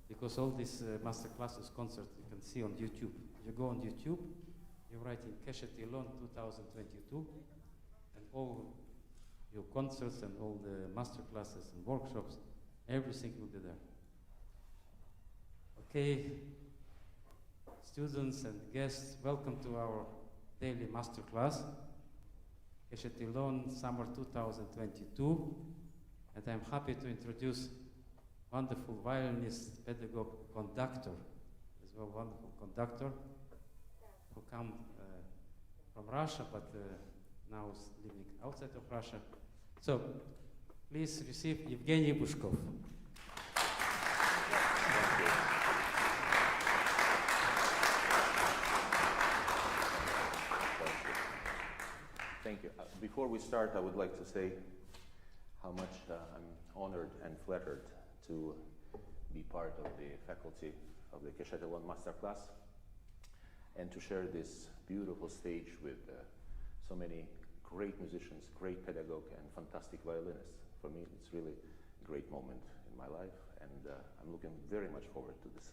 because all these master classes, concerts, you can see on YouTube. You go on YouTube, you write in Keshet Eilon 2022, and all your concerts and all the master classes and workshops, everything will be there. Okay, students and guests, welcome to our daily master class, Keshet Eilon Summer 2022, and I'm happy to introduce wonderful violinist, pedagogue, conductor, as well wonderful conductor, who come from Russia, but now is living outside of Russia. So, please receive Yevgeny Bushkov. Thank you. Before we start, I would like to say how much I'm honored and flattered to be part of the faculty of the Keshet Eilon Masterclass and to share this beautiful stage with so many great musicians, great pedagogue, and fantastic violinists. For me, it's really a great moment in my life, and I'm looking very much forward to this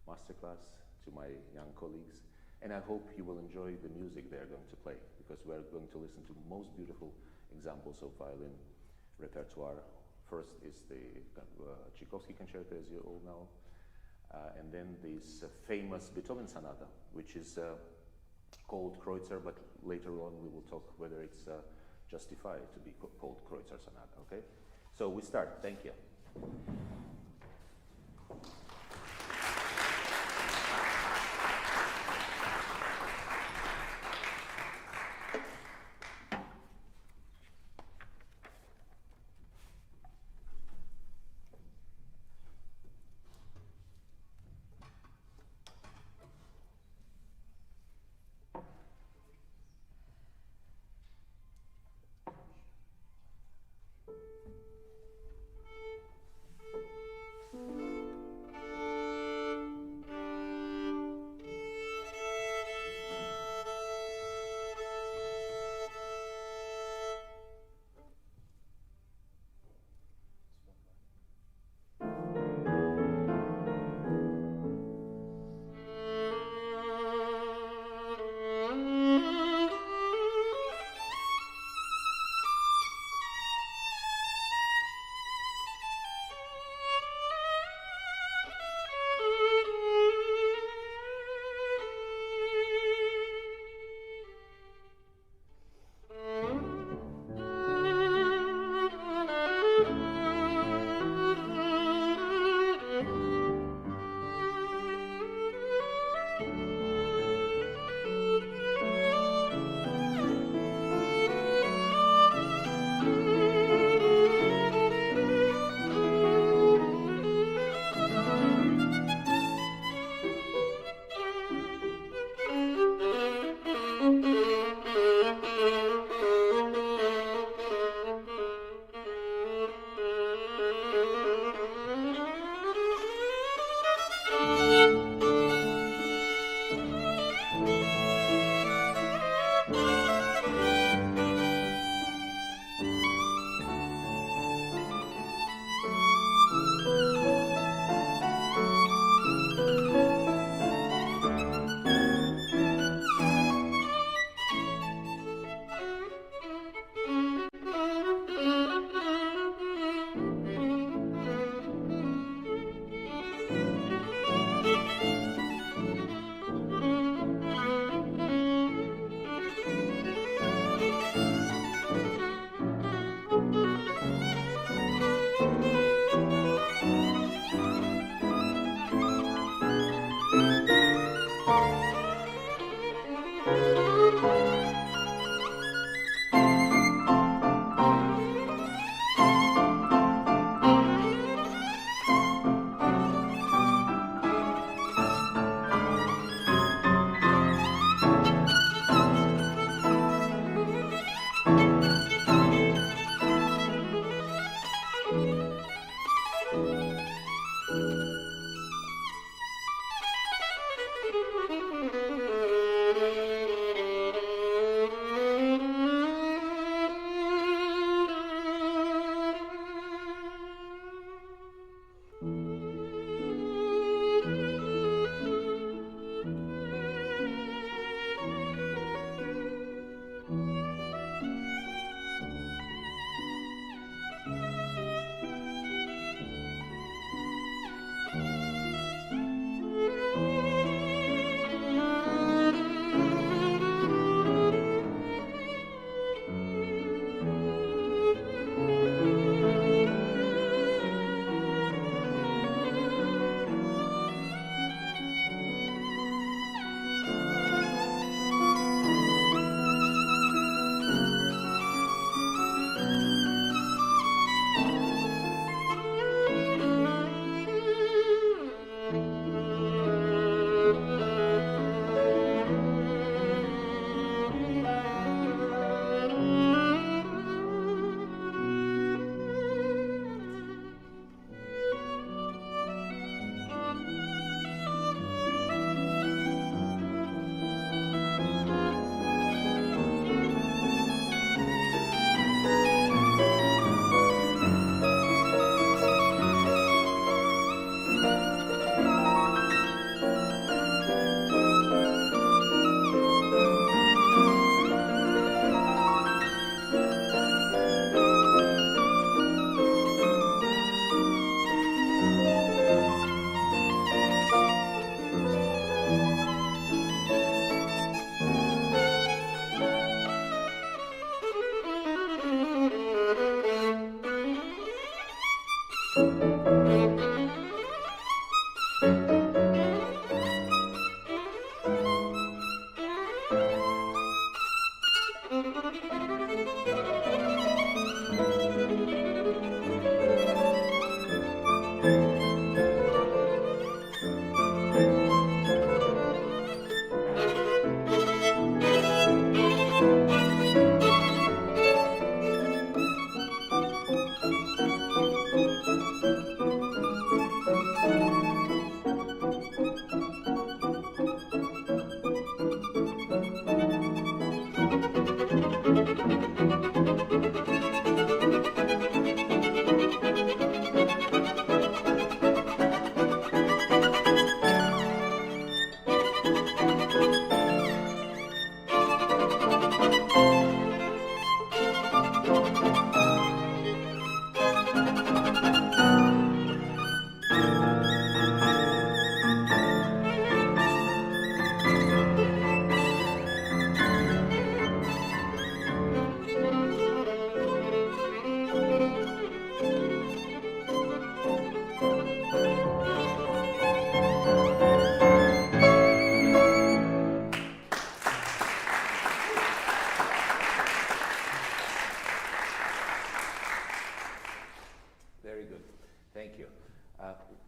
masterclass, to my young colleagues, and I hope you will enjoy the music they're going to play, because we're going to listen to most beautiful examples of violin repertoire. First is the Tchaikovsky Concerto, as you all know, and then this famous Beethoven Sonata, which is called Kreutzer, but later on we will talk whether it's justified to be called Kreutzer Sonata, okay? So we start, thank you.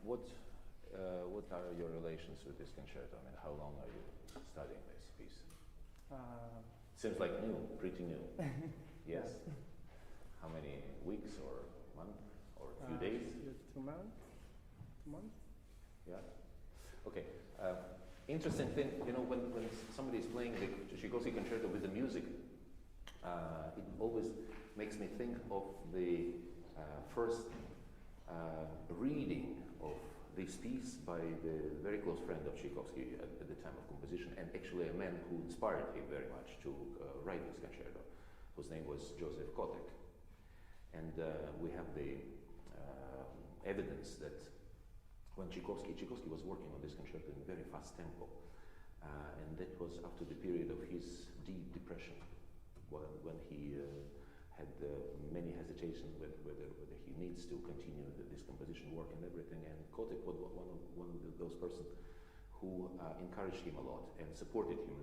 What are your relations with this concerto? I mean, how long are you studying this piece? Seems like new, pretty new. Yes. How many weeks or month or a few days? 2 months. 2 months. Yeah. Okay. Interesting thing, you know, when somebody is playing the Tchaikovsky concerto with the music, it always makes me think of the first reading of this piece by the very close friend of Tchaikovsky at the time of composition, and actually a man who inspired him very much to write this concerto, whose name was Joseph Kotek. And we have the evidence that when Tchaikovsky was working on this concerto in very fast tempo, and that was after the period of his deep depression, when he had many hesitation whether he needs to continue this composition work and everything. And Kotek was one of those persons who encouraged him a lot and supported him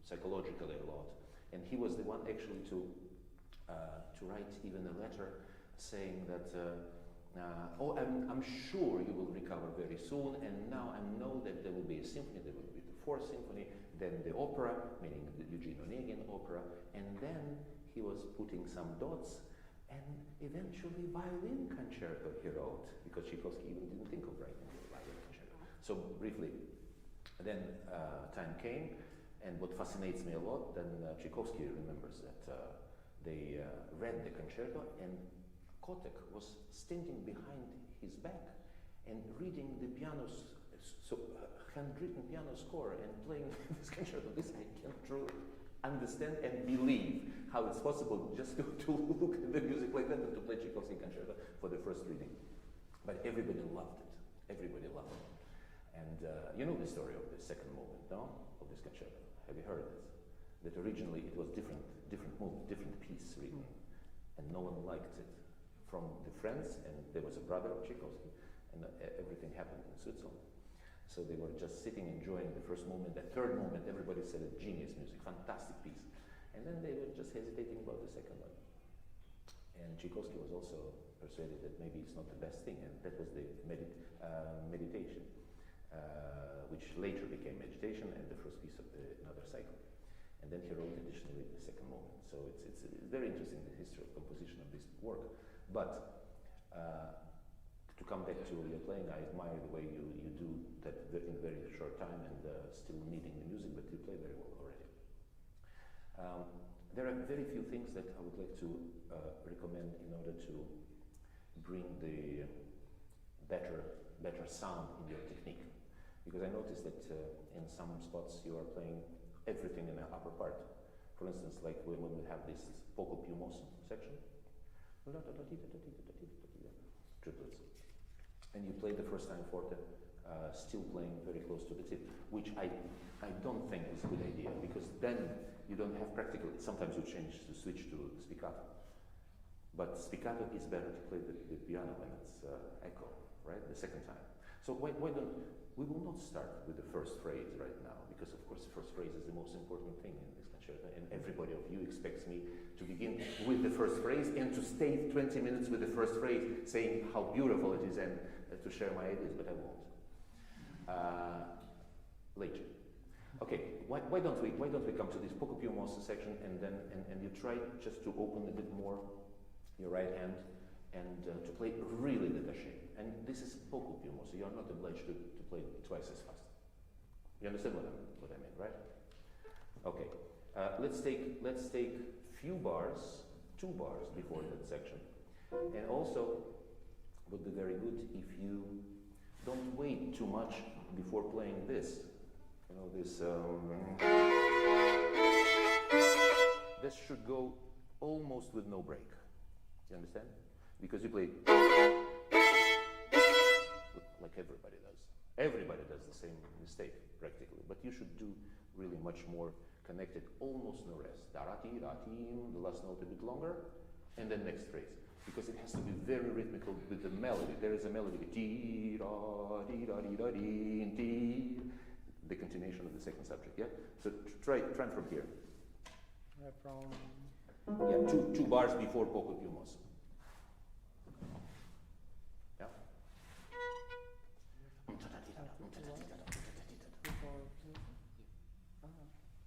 psychologically a lot. And he was the one actually to write even a letter saying that I'm sure you will recover very soon, and now I know that there will be a symphony, there will be the fourth symphony, then the opera, meaning the Eugene Onegin opera, and then he was putting some dots, and eventually violin concerto he wrote, because Tchaikovsky even didn't think of writing a violin concerto. So briefly, then time came, and what fascinates me a lot, then Tchaikovsky remembers that they read the concerto, and Kotek was standing behind his back and reading the handwritten piano score and playing this concerto. This I can truly understand and believe how it's possible just to look at the music like that and to play Tchaikovsky concerto for the first reading. But everybody loved it. Everybody loved it. And you know the story of the second movement, no? Of this concerto. Have you heard this? That originally it was different movement, different piece written, and no one liked it from the friends, and there was a brother of Tchaikovsky, and everything happened in Switzerland. So they were just sitting enjoying the first movement. The third movement, everybody said it's genius music, fantastic piece. And then they were just hesitating about the second one. And Tchaikovsky was also persuaded that maybe it's not the best thing, and that was the meditation, which later became agitation and the first piece of another cycle. And then he wrote additionally the second movement. So it's very interesting, the history of composition of this work. But to come back to your playing, I admire the way you do that in a very short time and still needing the music, but you play very well already. There are very few things that I would like to recommend in order to bring the better sound in your technique. Because I noticed that in some spots you are playing everything in the upper part. For instance, like when we have this poco più mosso section, triplets, and you play the first time forte, still playing very close to the tip, which I don't think is a good idea, because then you don't have practical. Sometimes you switch to spiccato, but spiccato is better to play the piano when it's echo, right? The second time. So why don't we will not start with the first phrase right now, because of course the first phrase is the most important thing in this concerto, and everybody of you expects me to begin with the first phrase and to stay 20 minutes with the first phrase, saying how beautiful it is and to share my ideas, but I won't. Later. Okay, why don't we come to this poco più mosso section, and then you try just to open a bit more your right hand and to play really détaché. And this is poco più mosso. You are not obliged to play twice as fast. You understand what I mean, right? Okay. Let's take few bars, 2 bars before that section, and also would be very good if you don't wait too much before playing this. You know, this should go almost with no break. You understand? Because you play like everybody does. Everybody does the same mistake practically, but you should do really much more connected, almost no rest. Da-ra-ti, ra-tim, the last note a bit longer, and then next phrase. Because it has to be very rhythmical with the melody. There is a melody, ti-ra-di-ra-di-ra-di, the continuation of the second subject, yeah? So try from here. Yeah, two bars before poco più mosso. Yeah?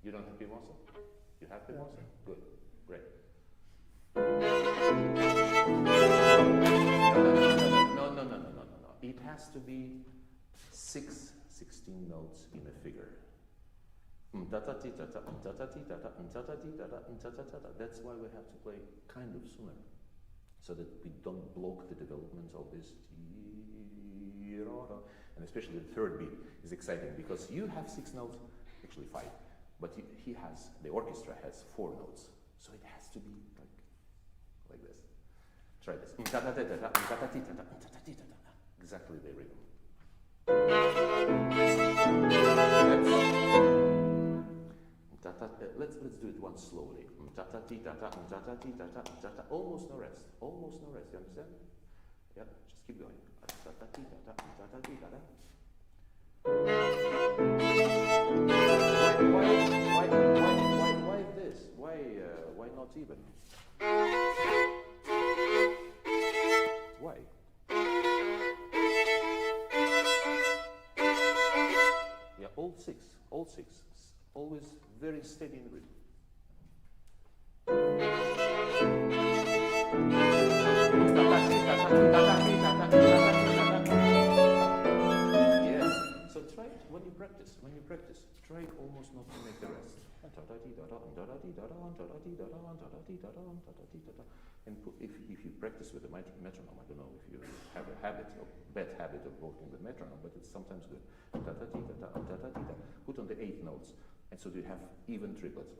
You don't have pimoso? You have pimoso? Good, great. No. It has to be 16 notes in a figure. That's why we have to play kind of sooner, so that we don't block the development of this. And especially the third beat is exciting because you have 6 notes, actually 5, but the orchestra has 4 notes, so it has to be like this. Try this. Exactly the rhythm. Let's do it once slowly. Almost no rest. Almost no rest. You understand? Yeah. Just keep going. Why this? Why not even? Why? Yeah, all six. Always very steady in rhythm. Yes. So try it when you practice. Try almost not to make the rest. And if you practice with the metronome, I don't know if you have a bad habit of working with metronome, but it's sometimes good. Put on the 8 notes, and so you have even triplets.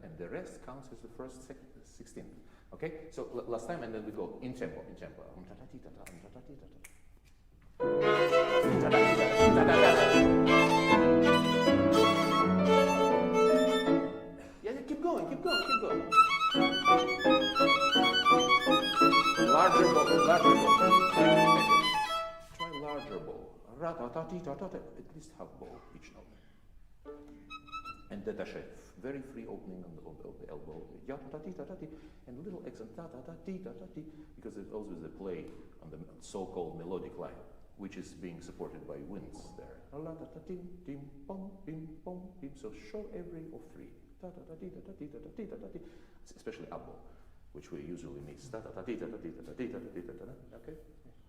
And the rest counts as the first 16th. Okay? So last time, and then we go in tempo. Yeah, keep going. Larger bow. Try larger bow. At least half bow each note. And détaché, very free opening on the elbow. And a little accent, because there's always a play on the so-called melodic line, which is being supported by winds there. So show every of 3. Especially up bow, which we usually miss. Okay?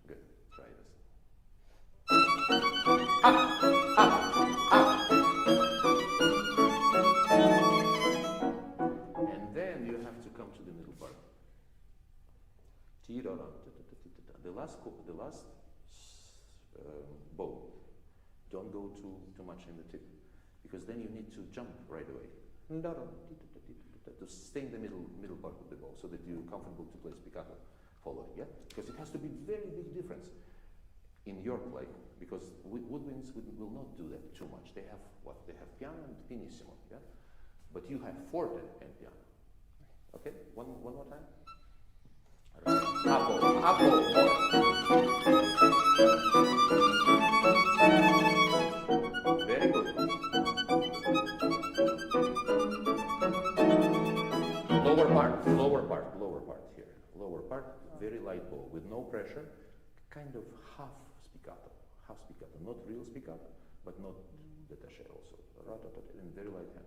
Good. Try this. Up. And then you have to come to the middle part. The last bow. Don't go too much in the tip, because then you need to jump right away. To stay in the middle part of the bow, so that you're comfortable to play spiccato following, yeah? Because it has to be very big difference in your play, because woodwinds will not do that too much. They have what? They have piano and pianissimo, yeah? But you have forte and piano. Okay? One more time. Apple, more. Very good. Lower part here. Lower part, very light bow with no pressure, kind of half spiccato, not real spiccato, but not détaché also. In very light hand.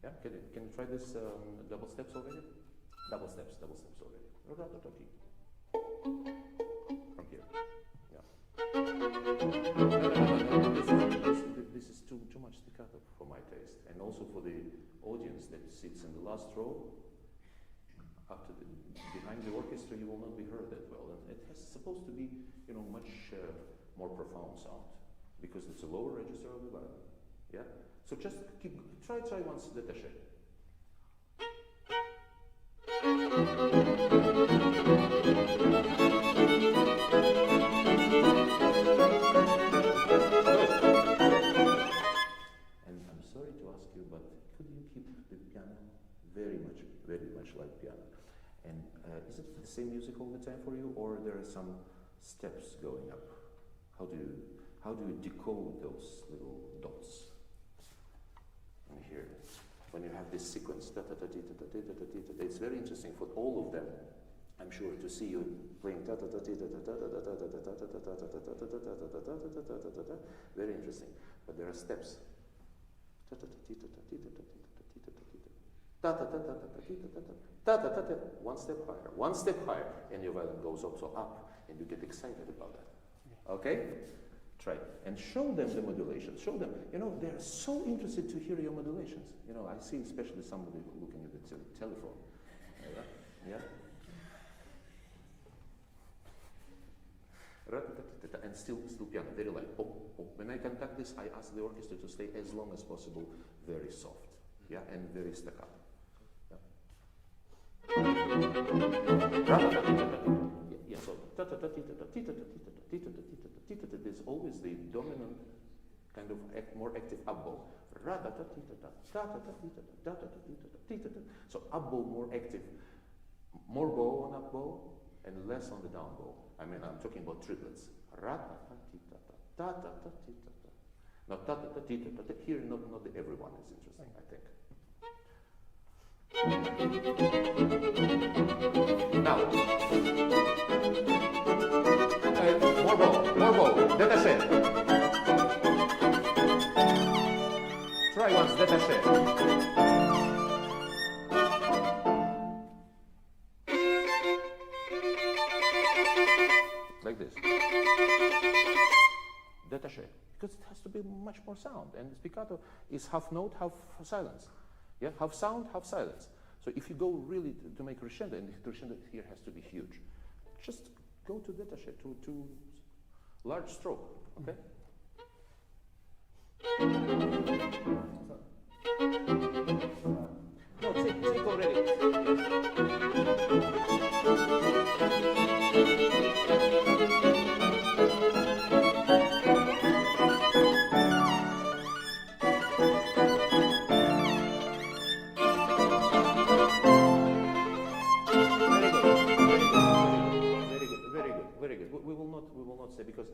Yeah, can you try this double steps already? Double steps already. From here. Yeah. This is too much staccato for my taste, and also for the audience that sits in the last row. Behind the orchestra, you will not be heard that well, and it has supposed to be, much more profound sound, because it's a lower register of the violin. Yeah. So just try once détaché. And I'm sorry to ask you, but could you keep the piano very much like piano? And is it the same music all the time for you, or there are some steps going up? How do you decode those little dots? And here, when you have this sequence, it's very interesting for all of them, I'm sure, to see you playing very interesting. But there are steps. one step higher, and your violin goes also up, and you get excited about that. Okay? Try and show them the modulations. Show them, they're so interested to hear your modulations. I see especially somebody looking at the telephone. Yeah? And still piano, very light. When I conduct this, I ask the orchestra to stay as long as possible, very soft, yeah, and very staccato. Yeah, so there's always the dominant kind of more active up bow. So up bow more active, more bow on up bow and less on the down bow. I mean, I'm talking about triplets. Now, here, not everyone is interesting, I think. Now, more bow, détaché. Try once, détaché. Like this. Détaché. Because it has to be much more sound. And spiccato is half note, half silence. Yeah, half sound, half silence. So if you go really to make crescendo, and the crescendo here has to be huge, just go to détaché, to large stroke, okay? No, take already. We will not say, because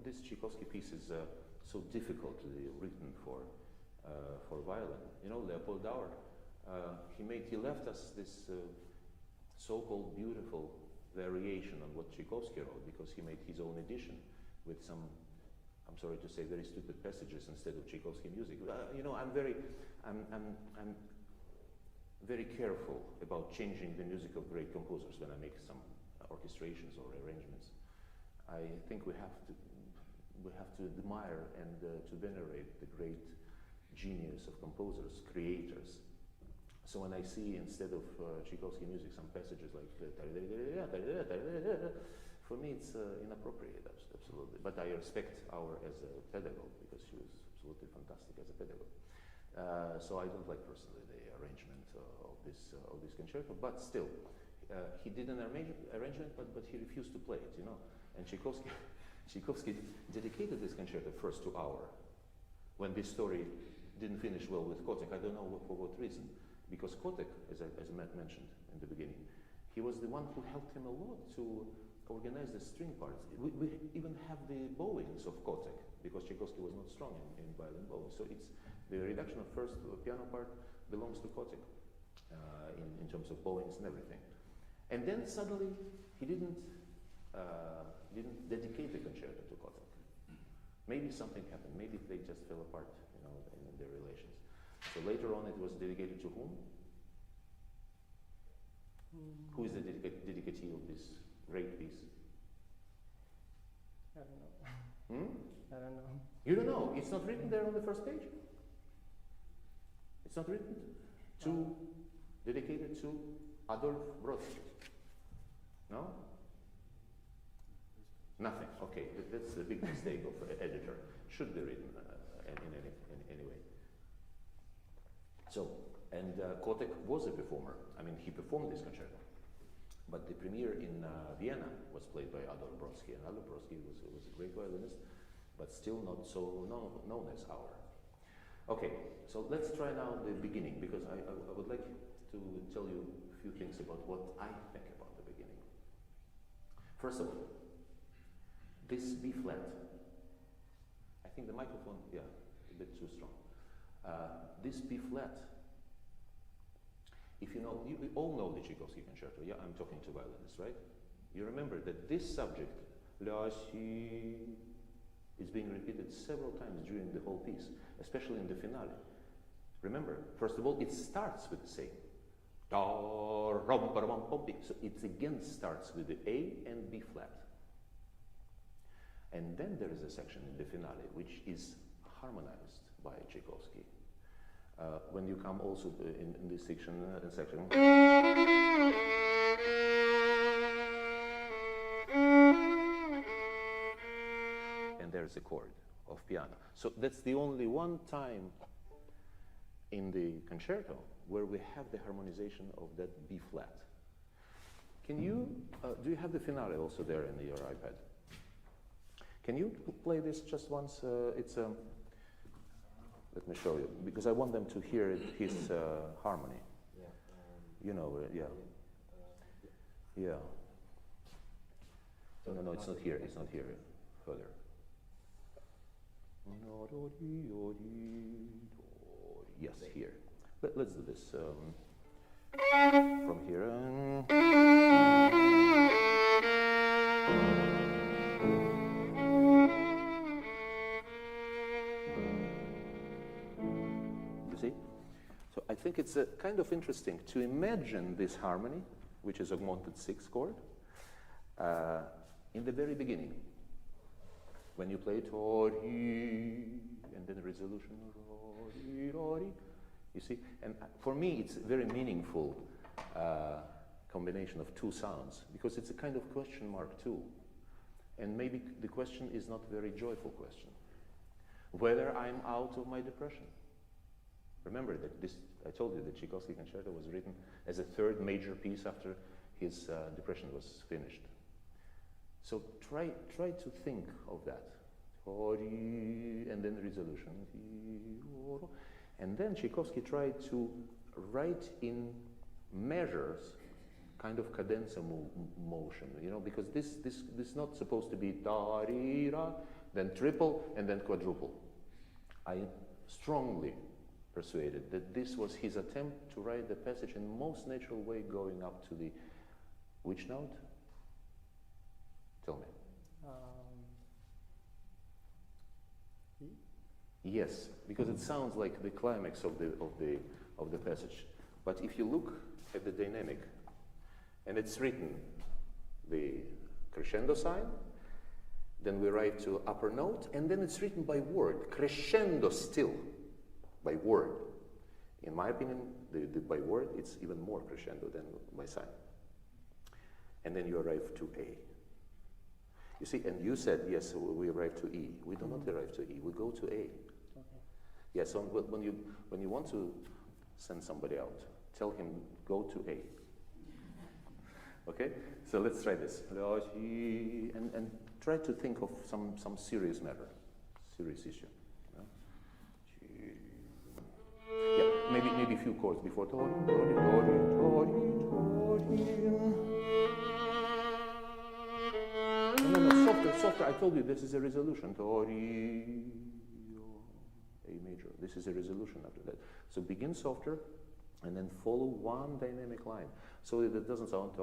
this Tchaikovsky piece is so difficultly written for violin. Leopold Auer, he left us this so-called beautiful variation on what Tchaikovsky wrote, because he made his own edition with some, I'm sorry to say, very stupid passages instead of Tchaikovsky music. I'm very careful about changing the music of great composers when I make some orchestrations or arrangements. I think we have to admire and to venerate the great genius of composers, creators. So when I see, instead of Tchaikovsky music, some passages like for me it's inappropriate, absolutely. But I respect Auer as a pedagogue, because she was absolutely fantastic as a pedagogue. So I don't like personally the arrangement of this concerto, but still, he did an arrangement, but he refused to play it, And Tchaikovsky dedicated this concerto first to Auer, when this story didn't finish well with Kotek. I don't know for what reason, because Kotek, as Matt mentioned in the beginning, he was the one who helped him a lot to organize the string parts. We even have the bowings of Kotek, because Tchaikovsky was not strong in violin bowing. So it's the reduction of first piano part belongs to Kotek in terms of bowings and everything. And then suddenly he didn't dedicate the concerto to Kotek. Maybe something happened. Maybe they just fell apart, in their relations. So later on, it was dedicated to whom? Who is the dedicatee of this great piece? I don't know. I don't know. You don't know? It's not written there on the first page? It's not written? Dedicated to Adolf Brodsky. No? Nothing. Okay, that's a big mistake of an editor. Should be written in any way. So, and Kotek was a performer. I mean, he performed this concerto. But the premiere in Vienna was played by Adolf Brodsky, and Adolf Brodsky was a great violinist, but still not so known as Auer. Okay, so let's try now the beginning, because I would like to tell you a few things about what I think about the beginning. First of all, this B flat, I think the microphone, a bit too strong. This B flat, if you know, we all know the Tchaikovsky concerto. Yeah, I'm talking to violinists, right? You remember that this subject, la si, is being repeated several times during the whole piece, especially in the finale. Remember, first of all, it starts with the same. Da, rum, ba, rum, pum, pi. So it again starts with the A and B flat. And then there is a section in the finale which is harmonized by Tchaikovsky. When you come also in this section, and there's a chord of piano. So that's the only one time in the concerto where we have the harmonization of that B flat. Can you, do you have the finale also there in your iPad? Can you play this just once? Let me show you, because I want them to hear his harmony. Yeah. You know, yeah. Yeah. No, it's not here. It's not here. Further. Yes, here. Let's do this from here. You see? So I think it's kind of interesting to imagine this harmony, which is augmented sixth chord, in the very beginning. When you play tori, and then resolution, you see? And for me, it's a very meaningful combination of two sounds, because it's a kind of question mark too. And maybe the question is not a very joyful question. Whether I'm out of my depression. Remember that this, I told you, the Tchaikovsky Concerto was written as a third major piece after his depression was finished. So try to think of that. And then resolution. And then Tchaikovsky tried to write in measures, kind of cadenza motion, you know, because this is not supposed to be da-ri-ra, then triple, and then quadruple. I strongly persuaded that this was his attempt to write the passage in most natural way, going up to the which note? Tell me. E? Yes, because it sounds like the climax of the passage. But if you look at the dynamic, and it's written the crescendo sign, then we write to upper note, and then it's written by word, crescendo still, by word. In my opinion, the by word, it's even more crescendo than by sign. And then you arrive to A. You see, and you said, yes, we arrive to E. We do not arrive to E, we go to A. Okay. Yeah, so when you want to send somebody out, tell him, go to A. Okay? So let's try this. And try to think of some serious matter, serious issue. Yeah, maybe a few chords before. No, softer. I told you this is a resolution. A major. This is a resolution after that. So begin softer, and then follow one dynamic line, so that it doesn't sound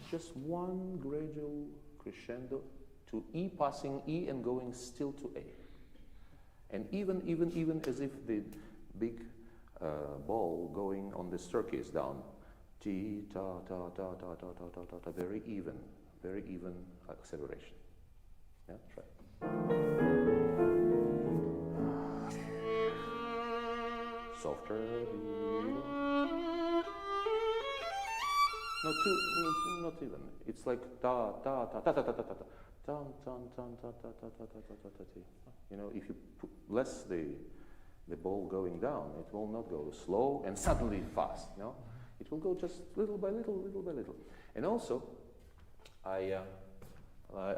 just one gradual crescendo to E, passing E and going still to A. And even as if the big ball going on the staircase down, T, ta, ta, ta, ta, ta, ta, ta, ta, ta, very even acceleration. Yeah, try. Softer. Not even. It's like ta ta ta ta ta ta ta ta. Tan tan tan ta ta ta ta ta ta ta ta. You know, if you put less the ball going down, it will not go slow and suddenly fast. No, it will go just little by little. And also, I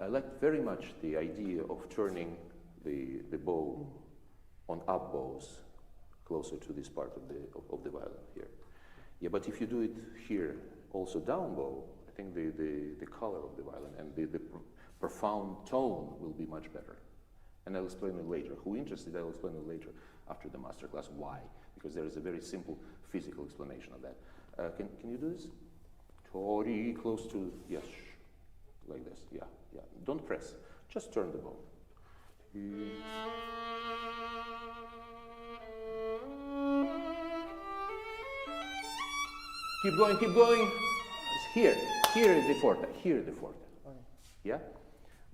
like very much the idea of turning the bow on up bows closer to this part of the violin here. Yeah, but if you do it here also down bow, I think the color of the violin and the profound tone will be much better. And I'll explain it later. Who interested, I'll explain it later after the masterclass. Why? Because there is a very simple physical explanation of that. Can you do this? Tori, close to, yes, like this, yeah. Don't press, just turn the bow. Keep going, keep going. Here the forte, here the forte. Okay. Yeah?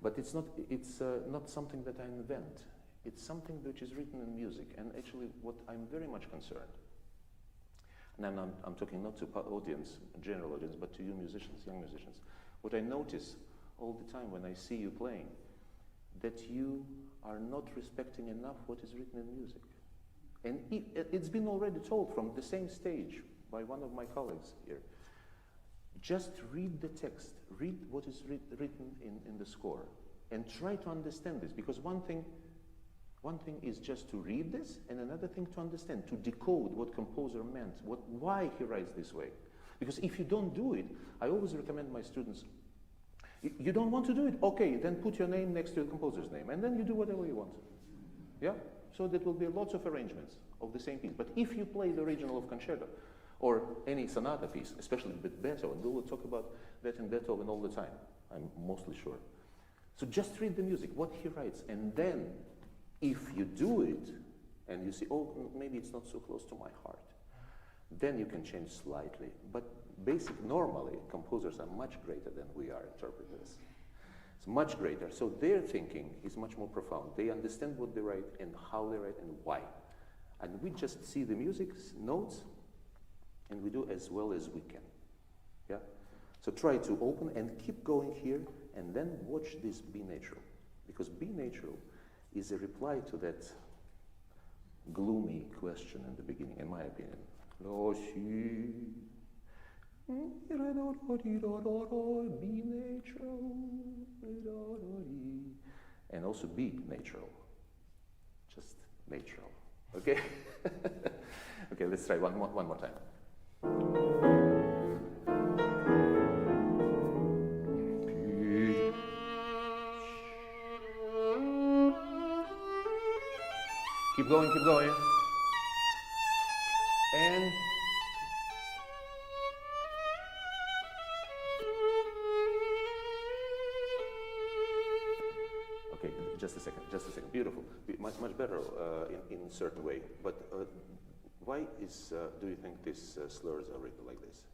But it's not something that I invent. It's something which is written in music, and actually what I'm very much concerned, and I'm talking not to audience, general audience, but to you musicians, young musicians. What I notice all the time when I see you playing, that you are not respecting enough what is written in music. And it's been already told from the same stage by one of my colleagues here. Just read the text, read what is written in the score, and try to understand this, because one thing is just to read this, and another thing to understand, to decode what composer meant, why he writes this way. Because if you don't do it, I always recommend my students, you don't want to do it? Okay, then put your name next to the composer's name, and then you do whatever you want. Yeah? So there will be lots of arrangements of the same piece. But if you play the original of Concerto, or any sonata piece, especially with Beethoven, we will talk about that in Beethoven all the time, I'm mostly sure. So just read the music, what he writes, and then if you do it, and you see, oh, maybe it's not so close to my heart, then you can change slightly. But normally, composers are much greater than we are interpreters. It's much greater. So their thinking is much more profound. They understand what they write and how they write and why. And we just see the music, notes, and we do as well as we can. Yeah? So try to open and keep going here, and then watch this B natural. Because B natural is a reply to that gloomy question in the beginning, in my opinion. B natural, and also B natural, just natural. Okay. Okay, let's try one more time. Keep going, keep going. And okay, just a second. Beautiful. Much better in a certain way. But why do you think these slurs are written like this?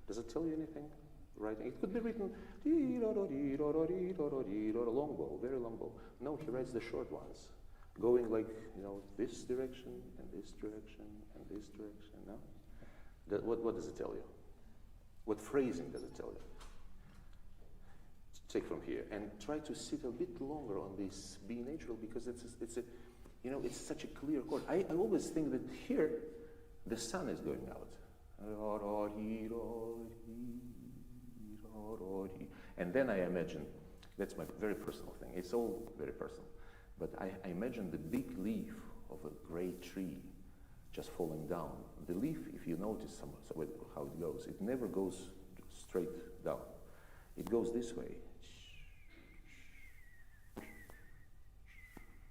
Does it tell you anything? Right? It could be written long bow, very long bow. No, he writes the short ones, going like, this direction and this direction and this direction. No? What does it tell you? What phrasing does it tell you? Take from here and try to sit a bit longer on this B natural, because it's such a clear chord. I always think that here the sun is going out. And then I imagine, that's my very personal thing, it's all very personal, but I imagine the big leaf of a great tree just falling down. The leaf, if you notice how it goes, it never goes straight down. It goes this way.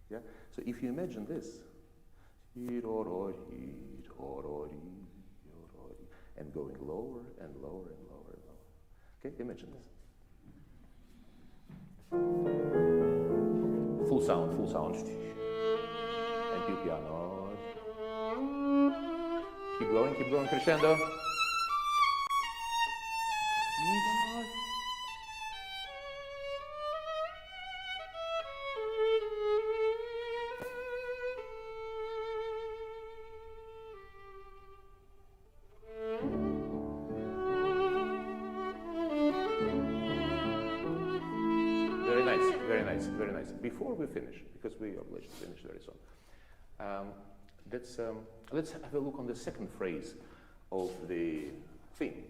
Yeah? So if you imagine this, and going lower and lower and lower and lower. Okay, imagine this. Full sound. And più piano. Keep going, crescendo. Very nice. Before we finish, because we are obliged to finish very soon, let's have a look on the second phrase of the theme.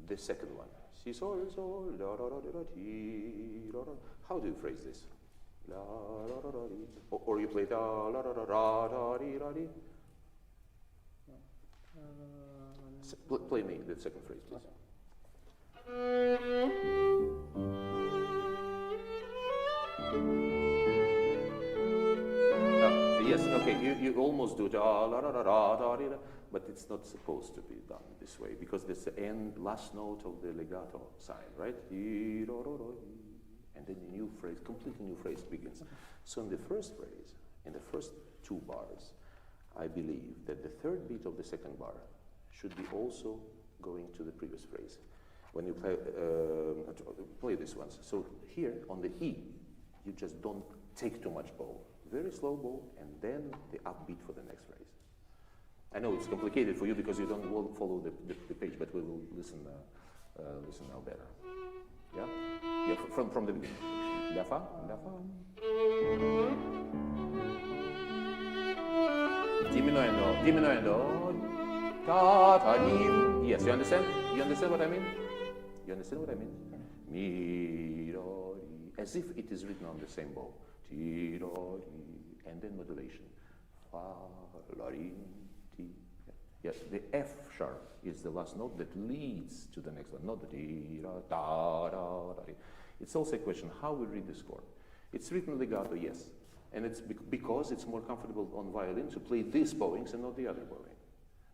The second one. Si sol sol la la la la ti la la. How do you phrase this? La la la la di. Or you play da la la la la da di la di. Play me the second phrase, please. Yes, okay, you almost do da la la la da da da, but it's not supposed to be done this way, because there's the last note of the legato sign, right? And then a new phrase, completely new phrase begins. So in the first phrase, in the first two bars, I believe that the third beat of the second bar should be also going to the previous phrase. When you play this once. So here on the E, you just don't take too much bow. Very slow bow, and then the upbeat for the next phrase. I know it's complicated for you because you don't follow the page, but we will listen now better. Yeah? Yeah, from the beginning. La fa, la fa. Diminuendo. Ta, ta, dim. Yes, you understand? You understand what I mean? You understand what I mean? Mi, do, ri. As if it is written on the same bow. Ti, do, ri. And then modulation. Fa, la, ri, ti. Yes, the F sharp is the last note that leads to the next one, not the di, da, da, da, da. It's also a question how we read the score. It's written legato, yes. And it's because it's more comfortable on violin to play these bowings and not the other bowing.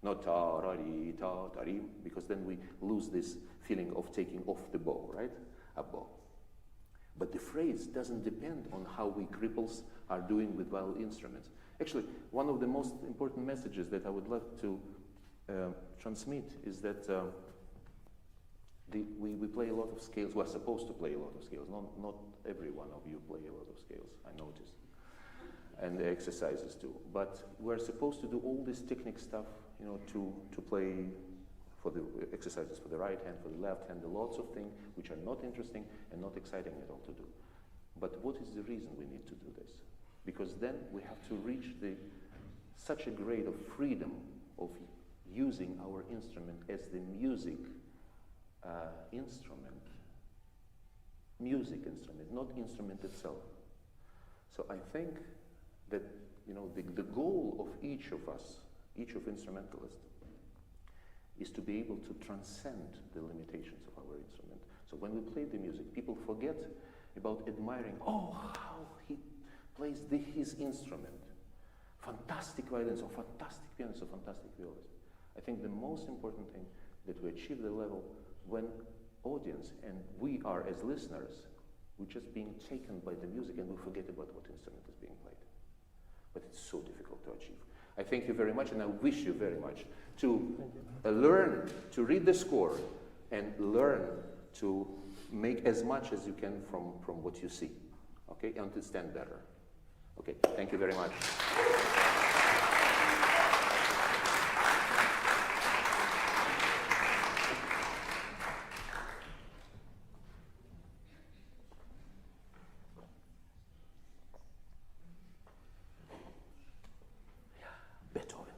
Not ta, ra, ri, ta, ta, ri, because then we lose this feeling of taking off the bow, right? A bow. But the phrase doesn't depend on how we cripples are doing with violin instruments. Actually, one of the most important messages that I would like to transmit is that we play a lot of scales. We're supposed to play a lot of scales. Not every one of you play a lot of scales, I noticed. And the exercises too. But we're supposed to do all this technique stuff, you know, to play for the exercises for the right hand, for the left hand, lots of things which are not interesting and not exciting at all to do. But what is the reason we need to do this? Because then we have to reach such a grade of freedom of using our instrument as the music instrument, not instrument itself. So I think that, you know, the goal of each of us, each of instrumentalists, is to be able to transcend the limitations of our instrument. So when we play the music, people forget about admiring, oh, how he plays his instrument. Fantastic violins, or fantastic pianists, or fantastic violists. I think the most important thing that we achieve the level when audience and we are as listeners, we're just being taken by the music and we forget about what instrument is being played. But it's so difficult to achieve. I thank you very much, and I wish you very much to learn to read the score and learn to make as much as you can from what you see, okay, and understand better. Okay, thank you very much. Beethoven.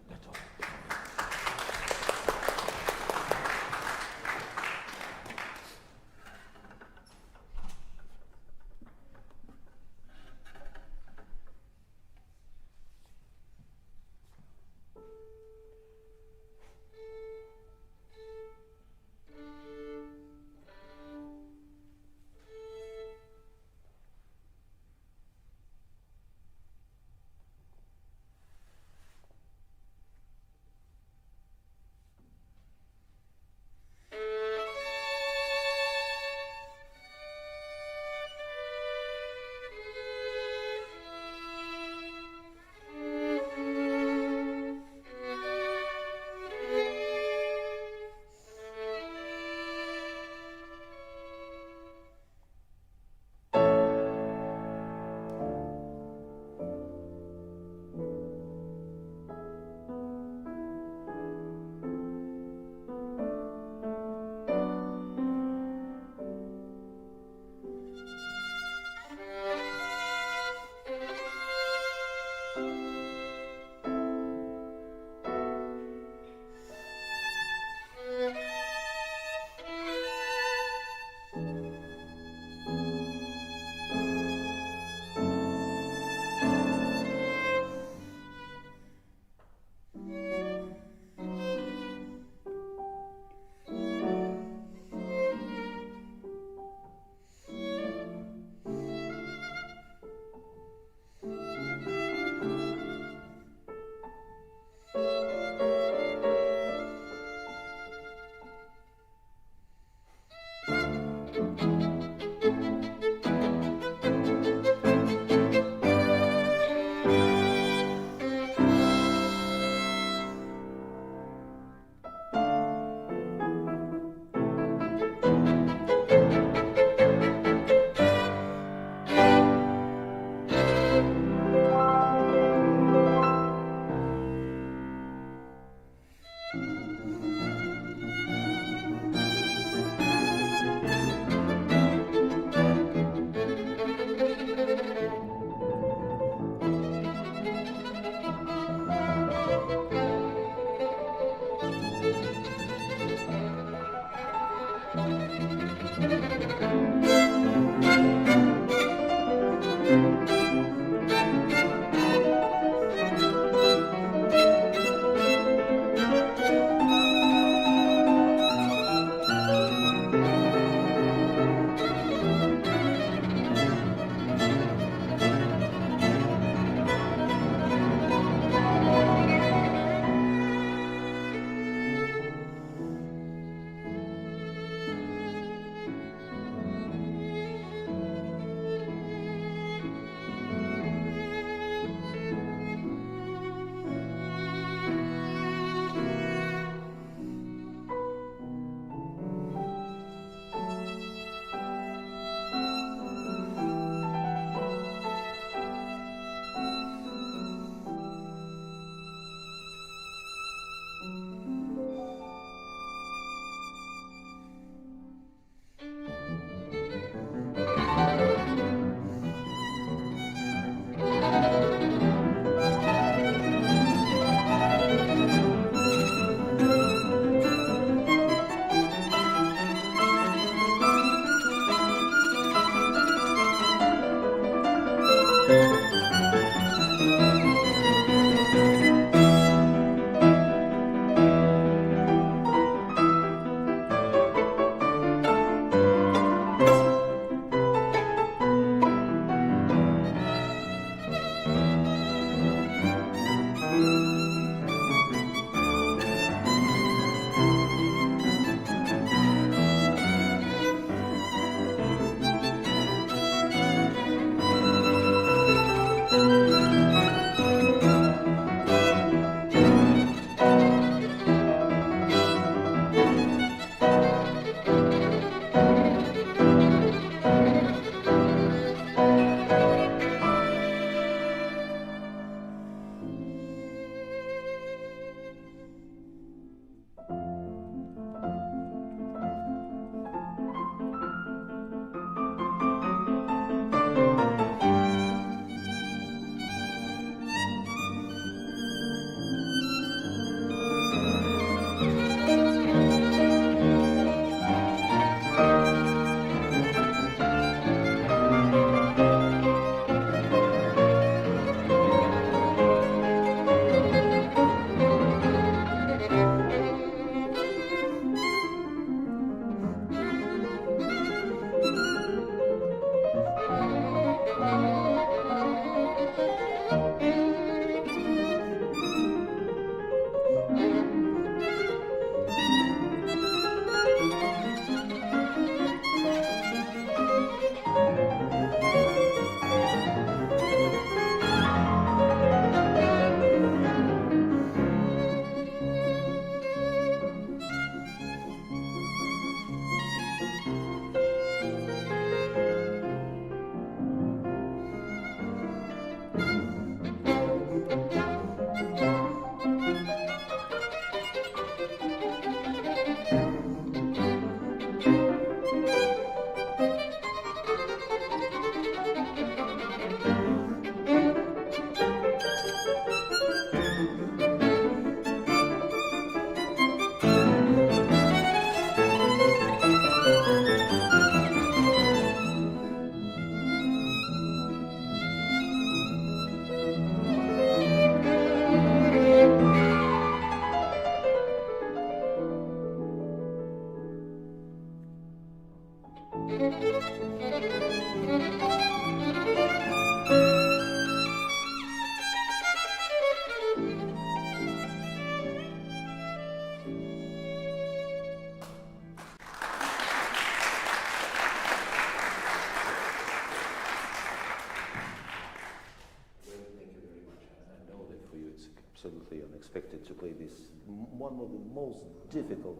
absolutely unexpected to play this, one of the most difficult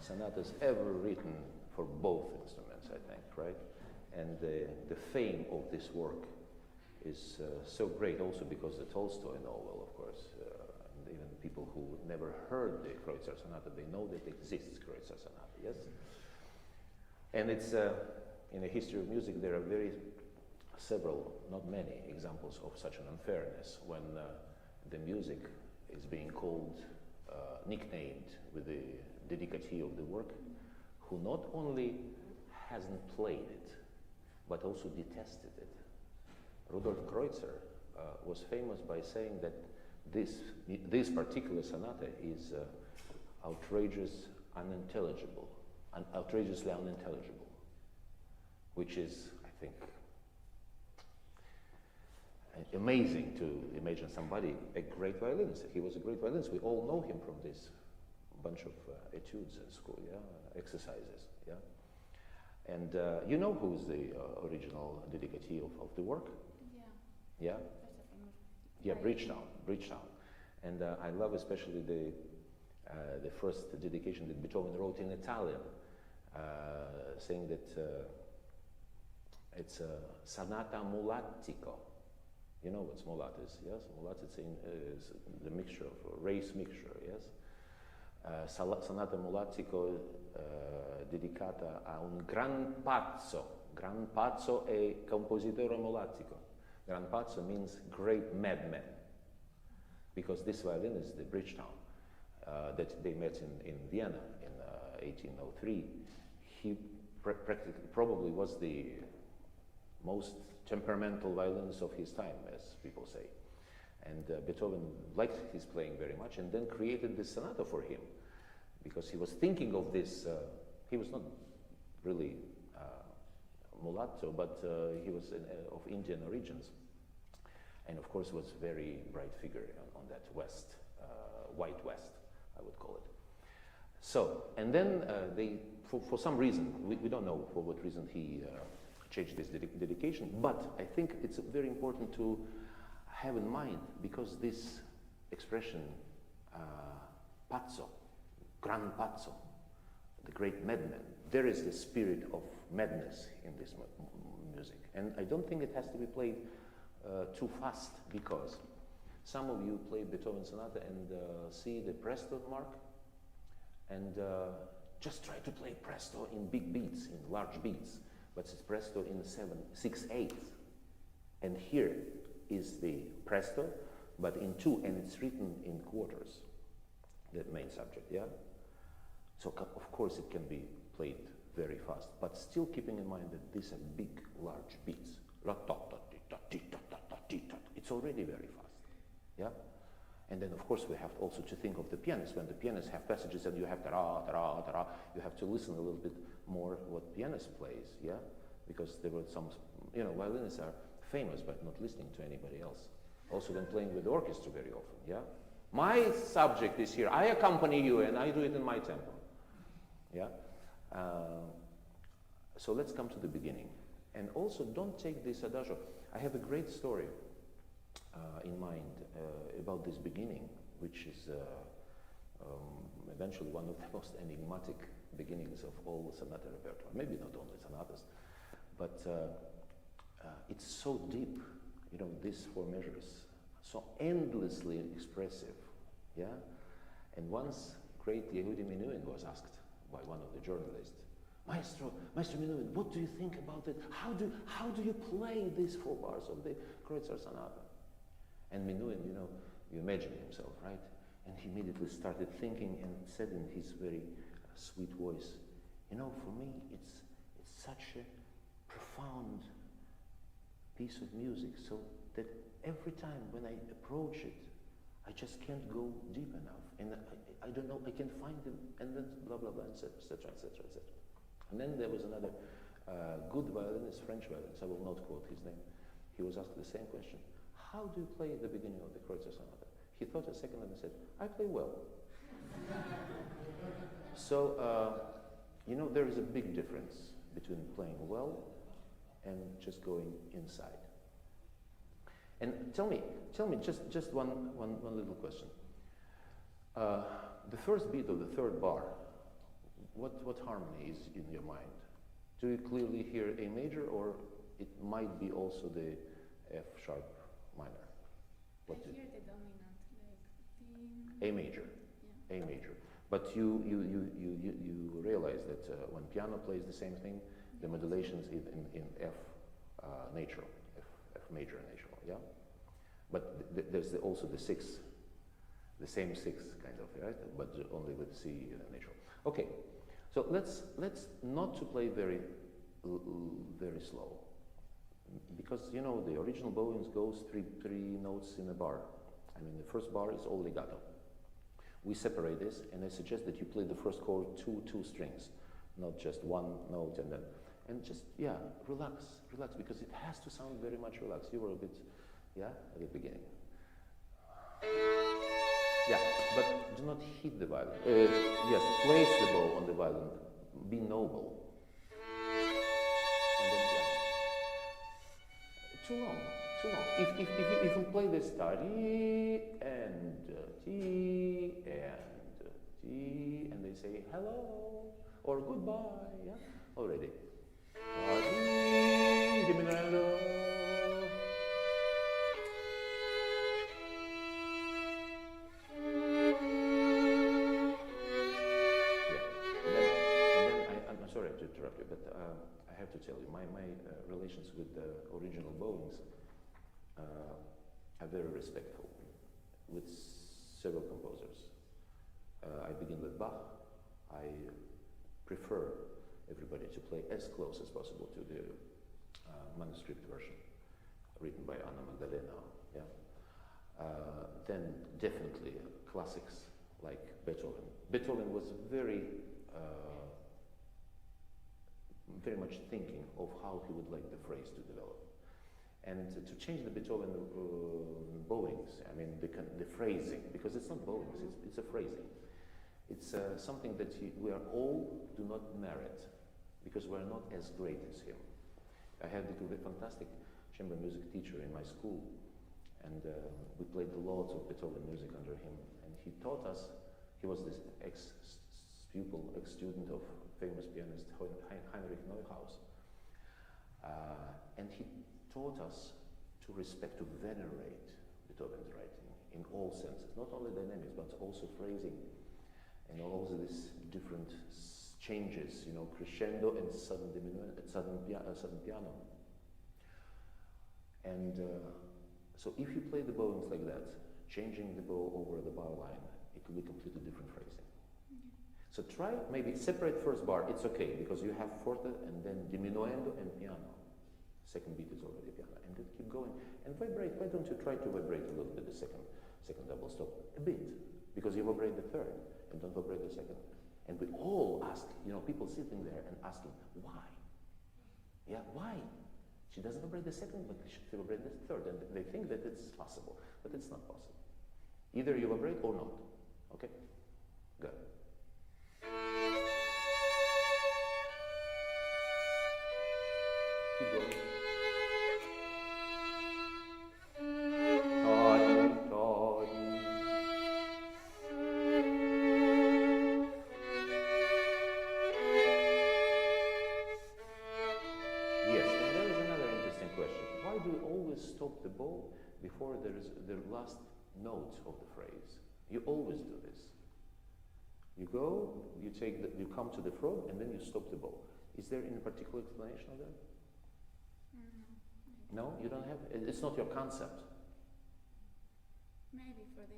sonatas ever written for both instruments, I think, right? And the fame of this work is so great also because the Tolstoy novel, of course, and even people who never heard the Kreutzer Sonata, they know that exists Kreutzer Sonata, yes? And it's, in the history of music, there are several, not many, examples of such an unfairness when the music is being called, nicknamed with the dedicatee of the work, who not only hasn't played it, but also detested it. Rudolf Kreutzer was famous by saying that this particular sonata is outrageously unintelligible, which is, I think, amazing to imagine somebody, a great violinist. He was a great violinist. We all know him from this bunch of etudes at school, yeah, exercises, yeah. And you know who's the original dedicatee of the work? Yeah. Yeah? Yeah, Bridgetown. And I love especially the first dedication that Beethoven wrote in Italian, saying that it's a sonata mulattico. You know what mulat is, yes? Mulat is the mixture of race mixture, yes? Sonata mulattico dedicata a un gran pazzo e compositore mulattico. Gran pazzo means great madman, because this violinist, the Bridgetown, that they met in Vienna in 1803, he probably was the most temperamental violinist of his time, as people say. And Beethoven liked his playing very much and then created this sonata for him, because he was thinking of this, he was not really mulatto, but he was of Indian origins. And of course was a very bright figure on that West, white West, I would call it. So, and then for some reason, we don't know for what reason he changed this dedication, but I think it's very important to have in mind, because this expression, pazzo, gran pazzo, the great madman, there is the spirit of madness in this music. And I don't think it has to be played too fast, because some of you play Beethoven sonata and see the Presto mark, and just try to play Presto in big beats, in large beats, but it's Presto in 6/8. And here is the Presto, but in 2, and it's written in quarters, the main subject, yeah? So of course it can be played very fast, but still keeping in mind that these are big, large beats. It's already very fast, yeah? And then of course we have also to think of the pianist. When the pianists have passages and you have ta-ra, ta-ra, ta-ra, you have to listen a little bit more what pianist plays, yeah? Because there were some, violinists are famous by not listening to anybody else. Also when playing with the orchestra very often, yeah? My subject is here, I accompany you and I do it in my tempo, yeah? So let's come to the beginning. And also don't take this Adagio. I have a great story in mind about this beginning, which is eventually one of the most enigmatic beginnings of all sonata repertoire. Maybe not only sonatas, but it's so deep, these 4 measures, so endlessly expressive, yeah? And once great Yehudi Menuhin was asked by one of the journalists, Maestro Menuhin, what do you think about it? How do you play these 4 bars of the Kreutzer sonata? And Menuhin, you imagine himself, right? And he immediately started thinking and said in his very sweet voice, for me, it's such a profound piece of music, so that every time when I approach it, I just can't go deep enough. And I don't know, I can find it, and then blah, blah, blah, etc., etc., etc., etc. And then there was another good violinist, French violinist, I will not quote his name. He was asked the same question. How do you play at the beginning of the Kreutzer sonata? He thought a second and said, I play well. So, there is a big difference between playing well and just going inside. And tell me, just one little question. The first beat of the 3rd bar, what harmony is in your mind? Do you clearly hear A major, or it might be also the F sharp minor? I hear the dominant, like A major, yeah. A major. But you realize that when piano plays the same thing, the modulations in F natural, F major natural, yeah? But there's also the 6, the same 6 kind of, right? But only with C natural. Okay, So let's not to play very slow, because you know the original bowings goes three notes in a bar. I mean the first bar is all legato. We separate this, and I suggest that you play the first chord two strings, not just one note and just relax, because it has to sound very much relaxed. You were a bit at the beginning. Yeah, but do not hit the violin. Yes, place the bow on the violin. Be noble. And then, too long. If you play this ta-dee and T and T and they say hello or goodbye, already. Ta-dee, diminuendo. I have to tell you, my relations with the original bowings are very respectful with several composers. I begin with Bach. I prefer everybody to play as close as possible to the manuscript version written by Anna Magdalena. Then definitely classics like Beethoven. Beethoven was very much thinking of how he would like the phrase to develop. And to change the Beethoven bowings, I mean the phrasing, because it's not bowings, it's a phrasing. It's something that we are all do not merit, because we're not as great as him. I had the fantastic chamber music teacher in my school, and we played lots of Beethoven music under him, and he taught us. He was this ex-pupil, ex-student of famous pianist Heinrich Neuhaus, and he taught us to respect, to venerate Beethoven's writing in all senses, not only dynamics but also phrasing, and also these different changes, you know, crescendo and sudden diminuendo, sudden piano. And so if you play the bowings like that, changing the bow over the bar line, it will be completely different phrasing. So try maybe separate first bar, it's okay, because you have forte and then diminuendo and piano. Second beat is already piano, and then keep going and vibrate. Why don't you try to vibrate a little bit the second double stop a bit, because you vibrate the third and don't vibrate the second. And we all ask, you know, people sitting there and asking why. Yeah, why? She doesn't vibrate the second, but she should vibrate the third, and they think that it's possible, but it's not possible. Either you vibrate or not. Okay, good. Keep going. Yes, and there is another interesting question. Why do we always stop the bow before there is the last note of the phrase? You always do this. You go, you come to the frog, and then you stop the bow. Is there any particular explanation of that? No, you don't have. It's not your concept. Maybe for the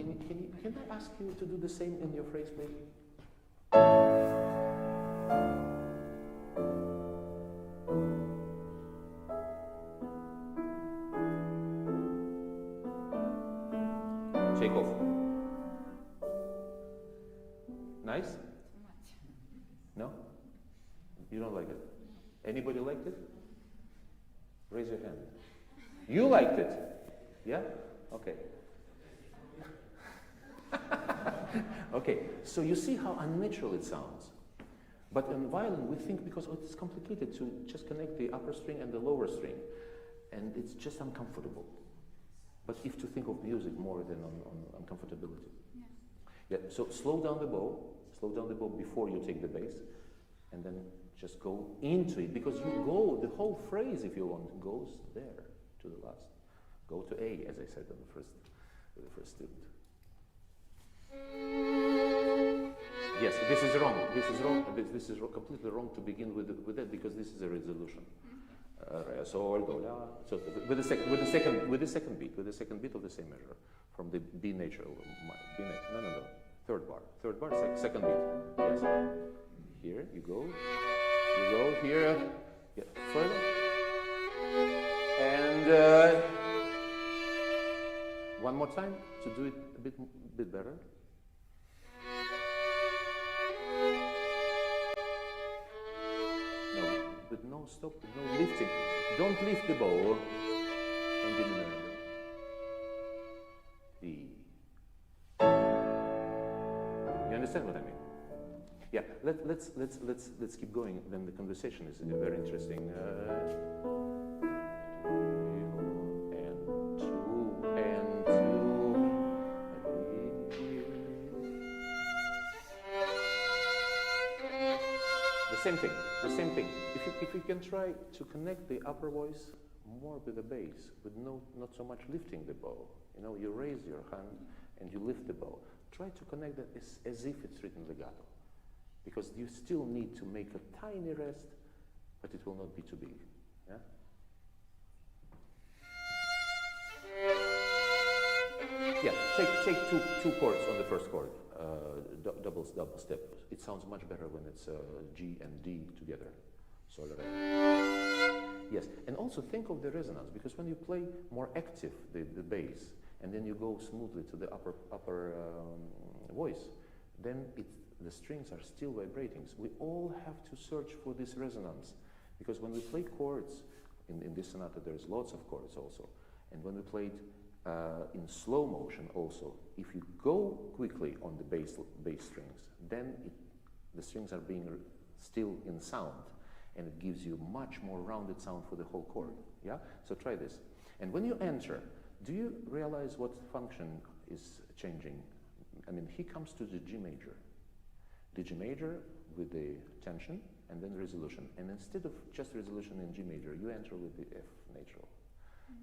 Anna. Can I ask you to do the same in your phrase, please? Tchaikovsky. Nice? Too much. No? You don't like it? Anybody liked it? Raise your hand. You liked it? Yeah? Okay. Okay, so you see how unnatural it sounds. But in violin, we think because it's complicated to just connect the upper string and the lower string, and it's just uncomfortable. But if to think of music more than on comfortability. Yeah, so slow down the bow before you take the bass, and then just go into it, because you go, the whole phrase, if you want, goes there to the last. Go to A, as I said on the first student. Yes, this is wrong. This is completely wrong to begin with that, because this is a resolution. Re, sol, do, la. So with the second beat of the same measure from the B nature. No. Third bar, second beat. Yes. Here you go here, yeah, further, and one more time to do it a bit better. No, but no stop, no lifting. Don't lift the bow. And then you understand what I mean? Yeah. Let's keep going. Then the conversation is very interesting. And two. The same thing. If you can try to connect the upper voice more with the bass, with not so much lifting the bow. You know, you raise your hand and you lift the bow. Try to connect that as if it's written legato, because you still need to make a tiny rest, but it will not be too big. Yeah. Yeah. Take two chords on the first chord, double step. It sounds much better when it's G and D together. Sol, re. Yes, and also think of the resonance, because when you play more active the bass, and then you go smoothly to the upper voice, then the strings are still vibrating. So we all have to search for this resonance, because when we play chords, in this sonata there's lots of chords also, and when we play it in slow motion also, if you go quickly on the bass strings, then the strings are being still in sound, and it gives you much more rounded sound for the whole chord. Yeah? So try this. And when you enter, do you realize what function is changing? I mean, he comes to the G major. The G major with the tension and then resolution. And instead of just resolution in G major, you enter with the F natural,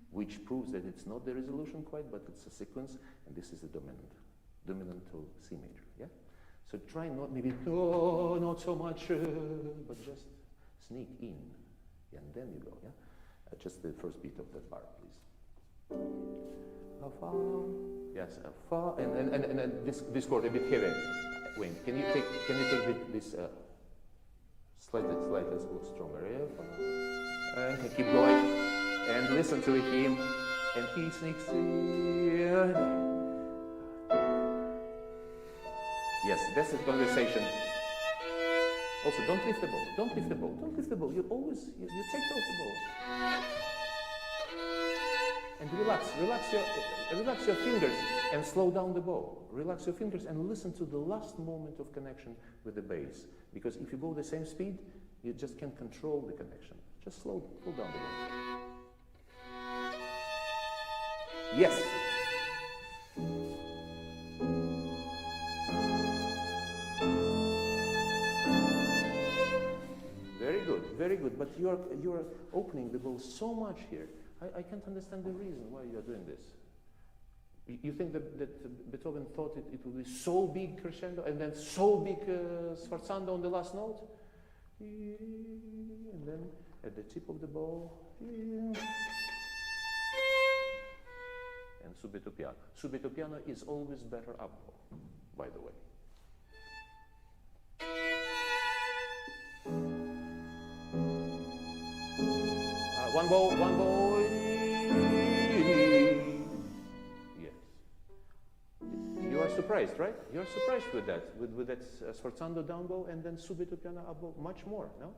which proves that it's not the resolution quite, but it's a sequence, and this is the dominant to C major. Yeah? So try not so much, but just sneak in, and then you go, yeah? Just the first beat of that bar, please. A fa, yes, a fa, and this chord a bit heavy. Wayne, can you take this slightly stronger? And keep going, and listen to him, and he sneaks in. Yes, that's the conversation. Also, don't lift the bow. Don't lift the bow. Don't lift the bow. You take out the bow. And relax your fingers and slow down the bow. Relax your fingers and listen to the last moment of connection with the bass. Because if you go the same speed, you just can't control the connection. Just slow down the bow. Yes. Very good, but you're opening the bow so much here. I can't understand the reason why you're doing this. You think that Beethoven thought it would be so big crescendo and then so big sforzando on the last note? And then at the tip of the bow, and subito piano. Subito piano is always better up bow, by the way. One bow. Yes. You are surprised, right? You are surprised with that, with that sforzando down bow and then subito piano up bow, much more, no?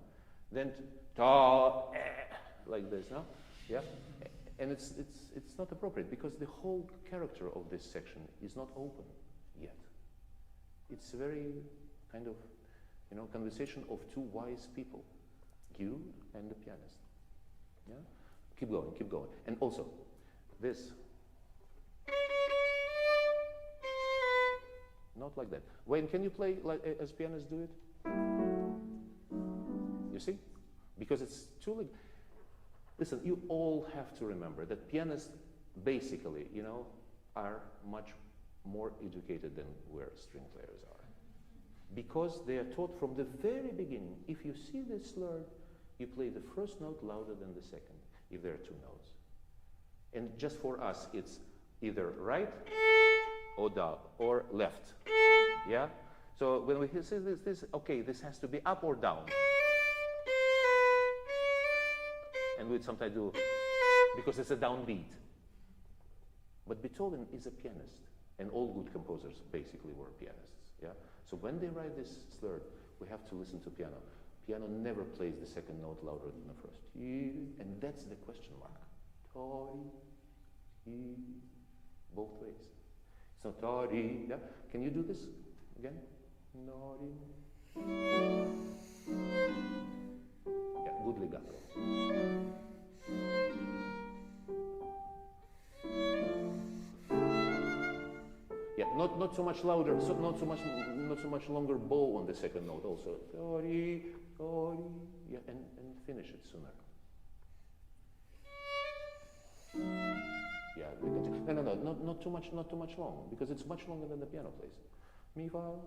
Then ta, like this, no? Yeah. And it's not appropriate because the whole character of this section is not open yet. It's a very kind of, conversation of two wise people, you and the pianist. Yeah? Keep going. And also, this. Not like that. Wayne, can you play like as pianists do it? You see? Because it's too. Listen, you all have to remember that pianists basically, are much more educated than where string players are. Because they are taught from the very beginning, if you see this slurred, you play the first note louder than the second, if there are two notes. And just for us, it's either right or down or left. Yeah? So when we say this, okay, this has to be up or down. And we sometimes do, because it's a downbeat. But Beethoven is a pianist, and all good composers basically were pianists. Yeah? So when they write this slur, we have to listen to piano. Piano never plays the second note louder than the first. And that's the question mark. Both ways. It's not tori. Yeah? Can you do this again? Yeah, good legato. Yeah, not so much louder, so not so much longer bow on the second note also. Tori, tori. Yeah, and finish it sooner. Yeah, no, not too much long, because it's much longer than the piano plays. Mi fa.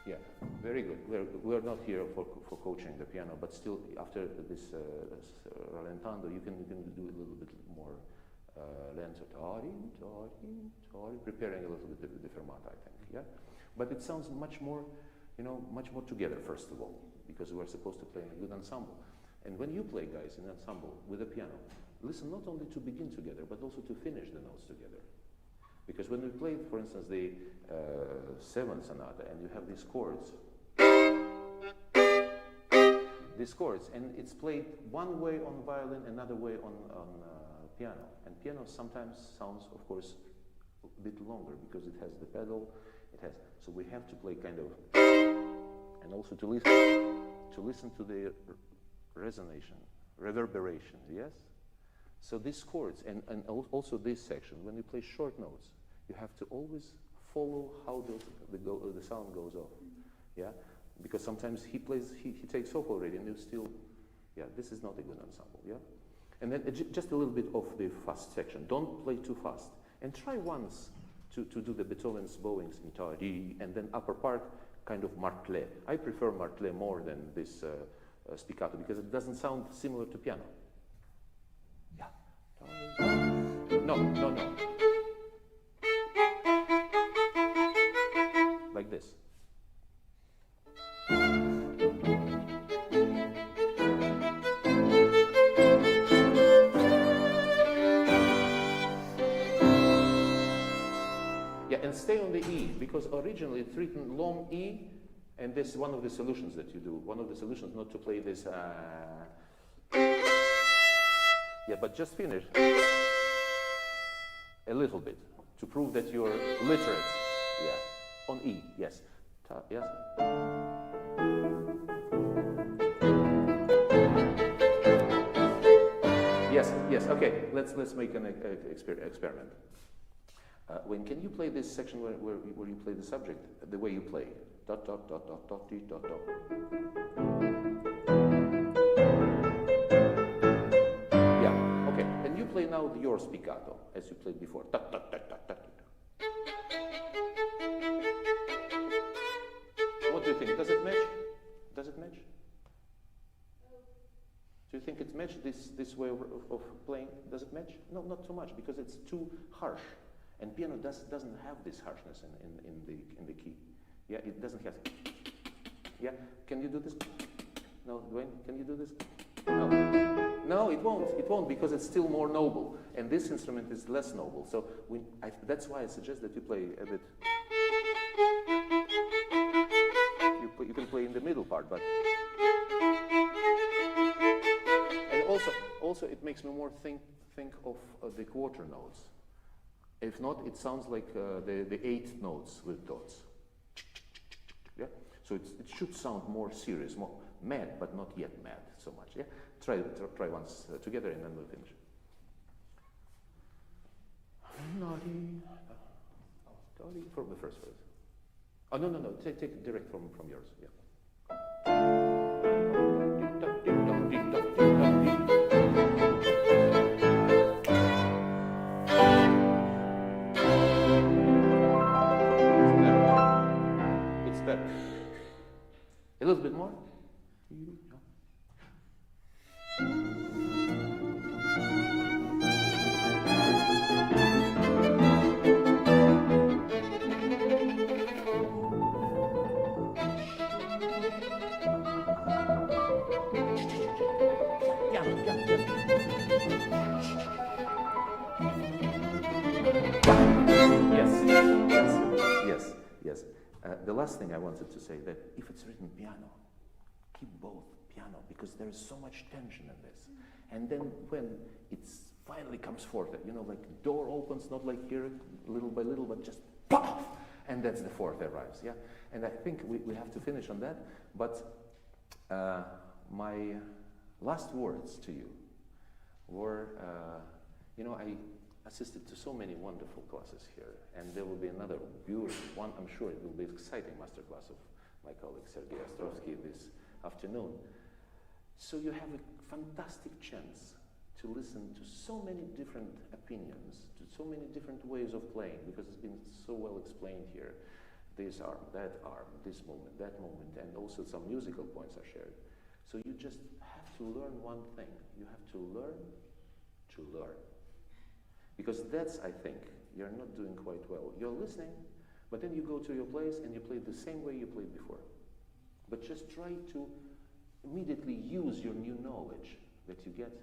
Yeah, very good. We're not here for coaching the piano, but still, after this rallentando, you can do a little bit more lento, preparing a little bit the fermata, I think. Yeah, but it sounds much more together. First of all, because we are supposed to play in a good ensemble, and when you play, guys, in ensemble with a piano, listen not only to begin together, but also to finish the notes together. Because when we play, for instance, the 7th sonata, and you have these chords, and it's played one way on violin, another way on piano. And piano sometimes sounds, of course, a bit longer because it has the pedal. So we have to play kind of, and also to listen to the resonation, reverberation. Yes. So these chords and also this section, when you play short notes, you have to always follow how the sound goes off. Yeah. Because sometimes he takes off already, and you still, yeah, this is not a good ensemble. Yeah. And then just a little bit of the fast section. Don't play too fast. And try once to do the Beethoven's bowings, and then upper part, kind of martelé. I prefer martelé more than this spiccato, because it doesn't sound similar to piano. Yeah. No. Like this. And stay on the E, because originally it's written long E, and this is one of the solutions that you do. One of the solutions not to play this. Yeah, but just finish a little bit to prove that you're literate. Yeah, on E, yes. Yes. Yes. Okay, let's make an experiment. Can you play this section where you play the subject the way you play? Dot dot dot dot dot dot dot. Yeah. Okay. And you play now your spiccato as you played before. Dot dot dot dot dot. What do you think? Does it match? Does it match? Do you think it matches this way of playing? Does it match? No, not so much, because it's too harsh. And piano doesn't have this harshness in the key. Yeah, it doesn't have. Yeah, can you do this? No, Dwayne, can you do this? No, it won't, because it's still more noble, and this instrument is less noble. So that's why I suggest that you play a bit. You can play in the middle part, but. And also it makes me more think of the quarter notes. If not, it sounds like the 8 notes with dots. Yeah. So it should sound more serious, more mad, but not yet mad so much. Yeah. Try once together, and then we'll finish. From the first phrase. Oh no. Take it direct from yours. Yeah. A little last thing I wanted to say, that if it's written piano, keep both piano, because there is so much tension in this. And then when it finally comes forth, you know, like door opens, not like here, little by little, but just pop! And that's the fourth arrives, yeah? And I think we have to finish on that, but my last words to you were, you know, I assisted to so many wonderful classes here, and there will be another beautiful one, I'm sure it will be an exciting masterclass of my colleague Sergei Ostrovsky this afternoon. So you have a fantastic chance to listen to so many different opinions, to so many different ways of playing, because it's been so well explained here. This arm, this moment, that moment, and also some musical points are shared. So you just have to learn one thing. You have to learn to learn. Because that's, I think, you're not doing quite well. You're listening, but then you go to your place and you play the same way you played before. But just try to immediately use your new knowledge that you get,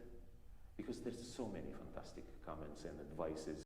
because there's so many fantastic comments and advices